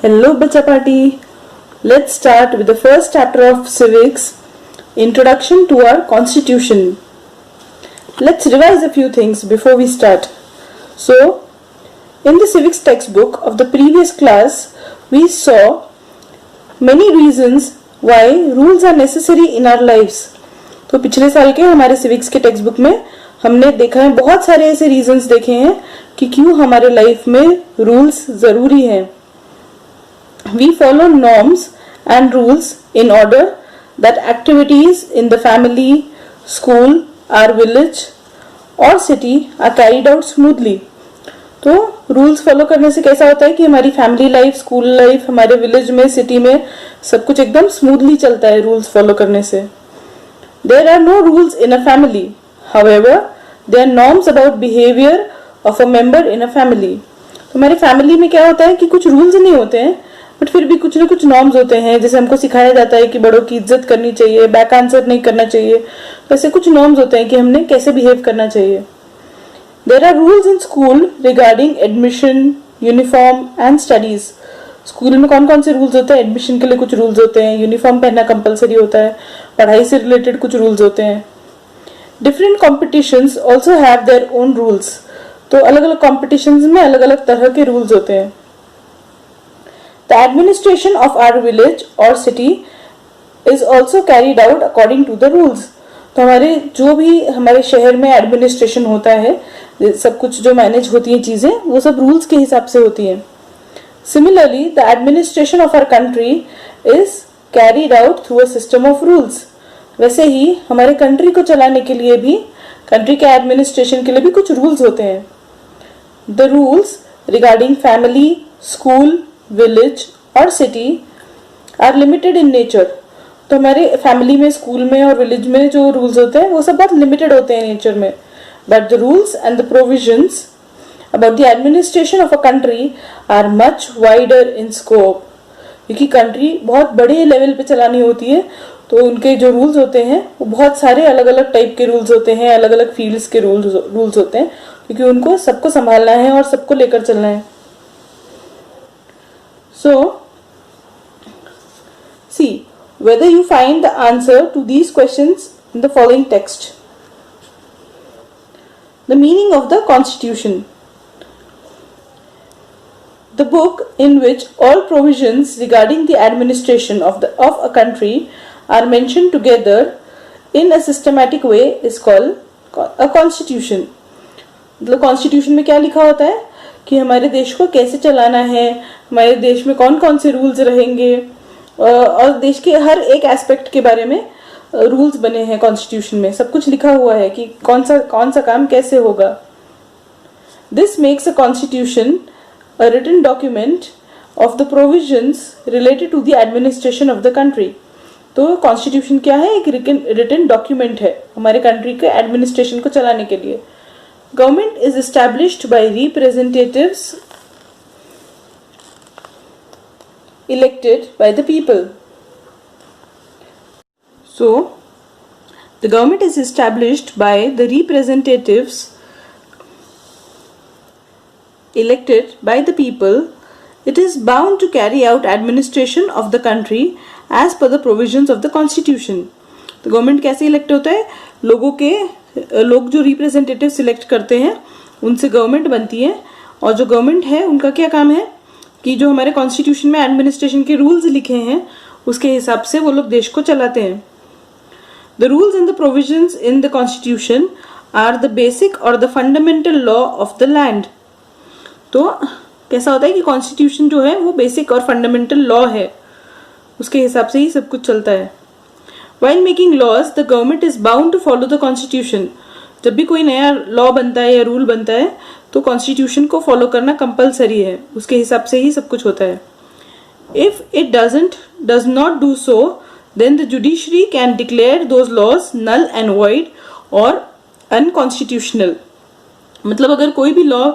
Hello Bacha Party. Let's start with the first chapter of Civics, Introduction to our Constitution. Let's revise a few things before we start. So, in the civics textbook of the previous class, we saw many reasons why rules are necessary in our lives. तो पिछले साल के हमारे civics के textbook में हमने देखा है बहुत सारे ऐसे reasons देखे हैं कि क्यों हमारे लाइफ में rules जरूरी हैं. We follow norms and rules in order that activities in the family, school, our village or city are carried out smoothly. तो रूल्स फॉलो करने से कैसा होता है कि हमारी फैमिली लाइफ, स्कूल लाइफ, हमारे विलेज में, सिटी में सब कुछ एकदम स्मूथली चलता है रूल्स फॉलो करने से. There are no rules in a family, however there are norms about behaviour of a member in a family. तो हमारी फैमिली में क्या होता है कि कुछ रूल्स नहीं होते हैं बट फिर भी कुछ ना कुछ नॉर्म्स होते हैं. जैसे हमको सिखाया जाता है कि बड़ों की इज्जत करनी चाहिए, बैक आंसर नहीं करना चाहिए. तो ऐसे कुछ नॉर्म्स होते हैं कि हमने कैसे बिहेव करना चाहिए. There are rules in school regarding admission, uniform and studies. School में कौन कौन से रूल्स होते हैं? एडमिशन के लिए कुछ रूल्स होते हैं, यूनिफॉर्म पहनना कंपलसरी होता है, पढ़ाई से रिलेटेड कुछ रूल्स होते हैं. Different competitions also have their own rules. तो अलग अलग कॉम्पिटिशन्स में अलग अलग तरह के रूल्स होते हैं. The administration of our village or city is also carried out according to the rules. तो हमारे शहर में एडमिनिस्ट्रेशन होता है, सब कुछ जो मैनेज होती हैं चीजें वो सब रूल्स के हिसाब से होती हैं. Similarly, the administration of our country is carried out through a system of rules. वैसे ही हमारे कंट्री को चलाने के लिए भी, कंट्री के एडमिनिस्ट्रेशन के लिए भी कुछ रूल्स होते हैं. The rules regarding family, school, village और city are limited in nature. तो हमारे फैमिली में, स्कूल में और विलेज में जो रूल्स होते हैं वो सब बहुत लिमिटेड होते हैं नेचर में. But the rules and the provisions about the administration of a country are much wider in scope. क्योंकि कंट्री बहुत बड़े लेवल पे चलानी होती है तो उनके जो रूल्स होते हैं वो बहुत सारे अलग अलग टाइप के रूल्स होते हैं, अलग अलग फील्ड्स के रूल्स होते हैं, क्योंकि उनको सबको संभालना है और सबको लेकर चलना है. So, see whether you find the answer to these questions in the following text. The meaning of the Constitution. The book in which all provisions regarding the administration of a country are mentioned together in a systematic way is called a constitution. मतलब constitution में क्या लिखा होता है कि हमारे देश को कैसे चलाना है, हमारे देश में कौन कौन से रूल्स रहेंगे, और देश के हर एक एस्पेक्ट के बारे में रूल्स बने हैं. कॉन्स्टिट्यूशन में सब कुछ लिखा हुआ है कि कौन सा काम कैसे होगा. This makes a constitution a written document of the provisions related to the administration of the country. तो कॉन्स्टिट्यूशन क्या है? एक रिटन डॉक्यूमेंट है हमारे कंट्री के एडमिनिस्ट्रेशन को चलाने के लिए. Government is established by representatives elected by the people. So, the government is established by the representatives elected by the people. It is bound to carry out administration of the country as per the provisions of the constitution. तो government कैसे elect होता है? लोग जो representative select करते हैं उनसे government बनती है. और जो गवर्नमेंट है उनका क्या काम है कि जो हमारे कॉन्स्टिट्यूशन में एडमिनिस्ट्रेशन के रूल्स लिखे हैं उसके हिसाब से वो लोग देश को चलाते हैं. The rules and the provisions in the constitution are the basic और the fundamental law of the land. तो कैसा होता है कि कॉन्स्टिट्यूशन जो है वो बेसिक और फंडामेंटल लॉ है, उसके हिसाब से ही सब कुछ चलता है. While making laws, the government is bound to follow the constitution. जब भी कोई नया लॉ बनता है या रूल बनता है तो कॉन्स्टिट्यूशन को फॉलो करना कंपलसरी है, उसके हिसाब से ही सब कुछ होता है. If it does not do so, then the judiciary can declare those laws null and void or unconstitutional. मतलब अगर कोई भी लॉ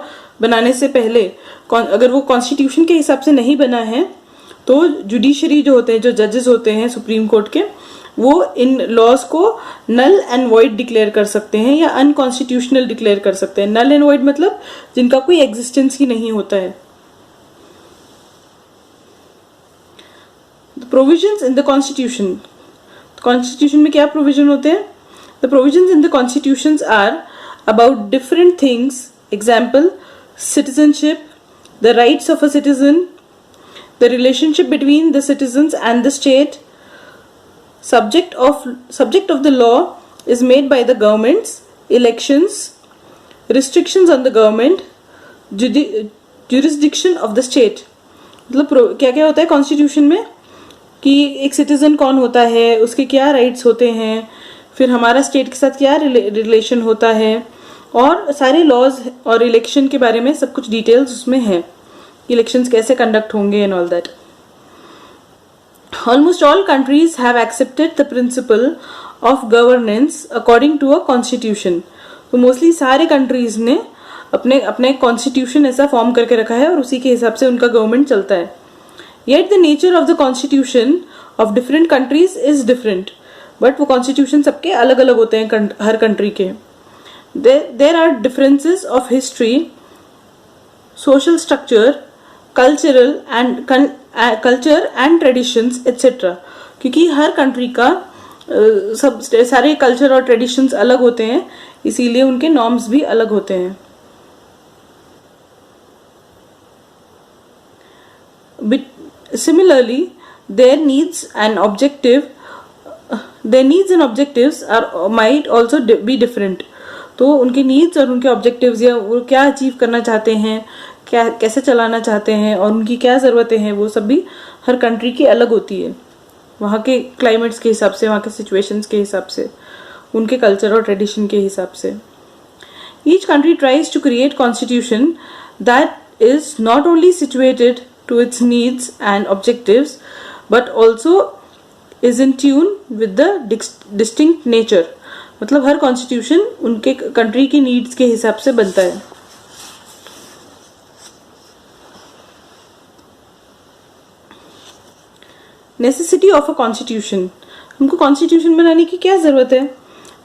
बनाने से पहले अगर वो कॉन्स्टिट्यूशन के हिसाब से नहीं बना है तो जुडिशरी जो होते हैं, जो जजेस होते हैं सुप्रीम कोर्ट के, वो इन लॉज को नल एंड वॉइड डिक्लेयर कर सकते हैं या अनकॉन्स्टिट्यूशनल डिक्लेयर कर सकते हैं. नल एंड वॉइड मतलब जिनका कोई एग्जिस्टेंस ही नहीं होता है. Provisions in the constitution, constitution में क्या प्रोविजन होते हैं? The provisions in the constitutions are about different things, example citizenship, the rights of a citizen, the relationship between the citizens and the state. Subject of the law is made by the governments, elections, restrictions on the government, jurisdiction of the state. मतलब क्या क्या होता है constitution में कि एक citizen कौन होता है, उसके क्या राइट्स होते हैं, फिर हमारा स्टेट के साथ क्या रिलेशन होता है, और सारे लॉज और इलेक्शन के बारे में सब कुछ डिटेल्स उसमें है, इलेक्शंस कैसे कंडक्ट होंगे and all that. Almost all countries have accepted the principle of governance according to a constitution. तो मोस्टली सारे कंट्रीज ने अपने अपने कॉन्स्टिट्यूशन ऐसा फॉर्म करके रखा है और उसी के हिसाब से उनका गवर्नमेंट चलता है. Yet the nature of the constitution of different countries is different. But वो कॉन्स्टिट्यूशन सबके अलग अलग होते हैं हर कंट्री के. There are differences of history, social structure, culture and traditions etc. क्योंकि हर कंट्री का सब सारे कल्चर और ट्रेडिशंस अलग होते हैं, इसीलिए उनके नॉर्म्स भी अलग होते हैं. Similarly, their needs and objectives might also be different. तो उनके नीड्स और उनके ऑब्जेक्टिव्स या वो क्या अचीव करना चाहते हैं, क्या कैसे चलाना चाहते हैं और उनकी क्या ज़रूरतें हैं, वो सब भी हर कंट्री की अलग होती है, वहाँ के क्लाइमेट्स के हिसाब से, वहाँ के सिचुएशंस के हिसाब से, उनके कल्चर और ट्रेडिशन के हिसाब से. Each country tries to create constitution that is not only situated to its needs and objectives but also is in tune with the distinct nature. मतलब हर कॉन्स्टिट्यूशन उनके कंट्री की नीड्स के हिसाब से बनता है. Necessity of a constitution. हमको कॉन्स्टिट्यूशन बनाने की क्या जरूरत है?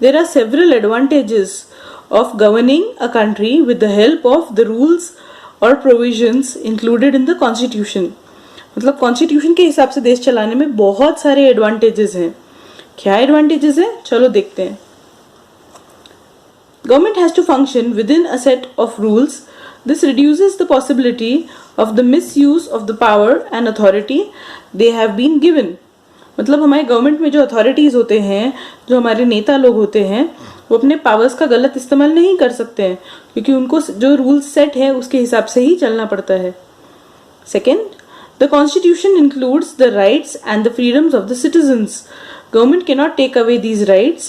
There are several advantages of governing a country with the help of the rules और provisions included in the constitution. मतलब कॉन्स्टिट्यूशन के हिसाब से देश चलाने में बहुत सारे एडवांटेजेस हैं. क्या एडवांटेजेस हैं? चलो देखते हैं. Government has to function within a set of rules. This reduces the possibility of the misuse of the power and authority they have been given. मतलब हमारे गवर्नमेंट में जो अथॉरिटीज होते हैं, जो हमारे नेता लोग होते हैं, वो अपने पावर्स का गलत इस्तेमाल नहीं कर सकते हैं क्योंकि उनको जो रूल्स सेट है उसके हिसाब से ही चलना पड़ता है. Second, the constitution includes the rights and the freedoms of the citizens. Government cannot take away these rights.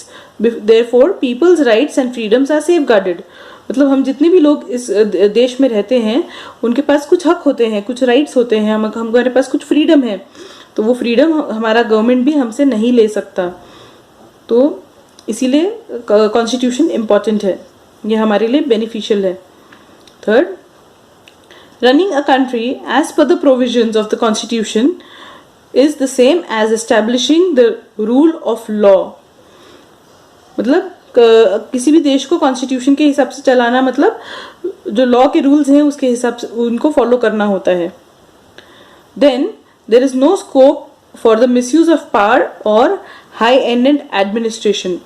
Therefore, people's rights and freedoms are safeguarded. मतलब हम जितने भी लोग इस देश में रहते हैं उनके पास कुछ हक होते हैं, कुछ राइट्स होते हैं, हमारे पास कुछ फ्रीडम है, तो वो फ्रीडम हमारा गवर्नमेंट भी हमसे नहीं ले सकता. तो इसीलिए कॉन्स्टिट्यूशन इम्पॉर्टेंट है, ये हमारे लिए बेनिफिशियल है. Third, running a country as per the provisions of the constitution is the same as establishing the rule of law. मतलब किसी भी देश को कॉन्स्टिट्यूशन के हिसाब से चलाना मतलब जो लॉ के रूल्स हैं उसके हिसाब से उनको फॉलो करना होता है. Then there is no scope for the misuse of power or high-ended administration.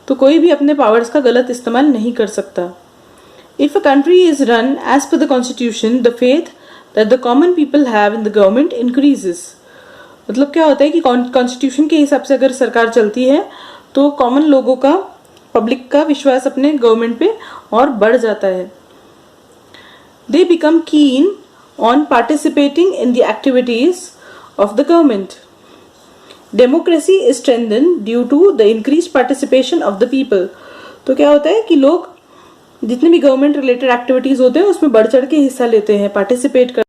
तो कोई भी अपने पावर्स का गलत इस्तेमाल नहीं कर सकता. If a country is run as per the constitution, the faith that the common people have in the government increases. मतलब क्या होता है कि कॉन्स्टिट्यूशन के हिसाब से अगर सरकार चलती है तो कॉमन लोगों का, पब्लिक का विश्वास अपने गवर्नमेंट पे और बढ़ जाता है. They become keen on participating in the activities of the government. Democracy is strengthen due to the increase participation of the people. तो क्या होता है कि लोग जितने भी गवर्नमेंट रिलेटेड एक्टिविटीज होते हैं उसमें बढ़ चढ़ के हिस्सा लेते हैं, पार्टिसिपेट कर